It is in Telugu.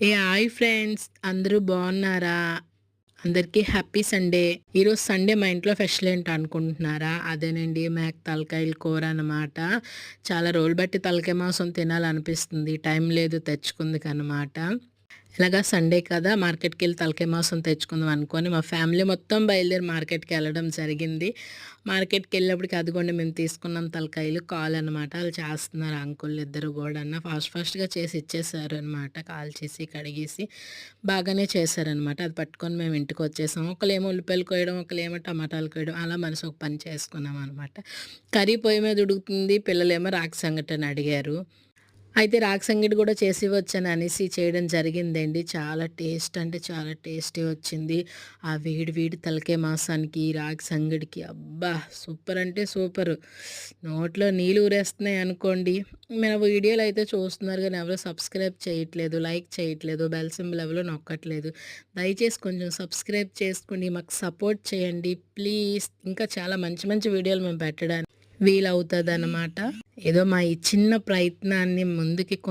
హాయ్ ఫ్రెండ్స్, అందరూ బాగున్నారా? అందరికీ హ్యాపీ సండే. ఈరోజు సండే మా ఇంట్లో స్పెషల్ ఏంటి అనుకుంటున్నారా? అదేనండి, మేక తలకాయల కూర అన్నమాట. చాలా రోజులు బట్టి తలకాయ మాంసం తినాలనిపిస్తుంది, టైం లేదు తెచ్చుకుందుకన్నమాట. ఇలాగా సండే కదా, మార్కెట్కి వెళ్ళి తలకాయ మాంసం తెచ్చుకుందాం అనుకొని మా ఫ్యామిలీ మొత్తం బయలుదేరి మార్కెట్కి వెళ్ళడం జరిగింది. మార్కెట్కి వెళ్ళినప్పటికి అదిగోండి మేము తీసుకున్నాం తలకాయలు కాల్ అనమాట. వాళ్ళు చేస్తున్నారు అంకుల్ ఇద్దరు కూడా ఫాస్ట్గా చేసి ఇచ్చేసారు అనమాట. కాల్ చేసి కడిగేసి బాగానే చేశారనమాట. అది పట్టుకొని మేము ఇంటికి వచ్చేసాం. ఒకళ్ళేమో ఉల్లిపాయలు కోయడం, ఒకళ్ళేమో టమాటాలు కోయడం, అలా మనసు ఒక పని చేసుకున్నాం అనమాట. కర్రీ పొయ్యి మీద ఉడుకుతుంది, పిల్లలేమో రాగి సంగటని అడిగారు. అయితే రాగి సంగటి కూడా చేసి ఇవ్వచ్చని అనేసి చేయడం జరిగిందండి. చాలా టేస్ట్ అంటే చాలా టేస్టీ వచ్చింది. ఆ వేడి వేడి తలకాయ మాంసానికి, రాగి సంగటికి అబ్బా! సూపర్ అంటే సూపరు. నోట్లో నీళ్ళు ఊరేస్తున్నాయి అనుకోండి. మన వీడియోలు అయితే చూస్తున్నారు కానీ ఎవరు సబ్స్క్రైబ్ చేయట్లేదు, లైక్ చేయట్లేదు, బెల్ సింబల్ ఎవరు నొక్కట్లేదు. దయచేసి కొంచెం సబ్స్క్రైబ్ చేసుకోండి, మాకు సపోర్ట్ చేయండి ప్లీజ్. ఇంకా చాలా మంచి మంచి వీడియోలు మేము పెట్టడానికి వీలవుతుందన్నమాట. ఏదో మా ఈ చిన్న ప్రయత్నాన్ని ముందుకి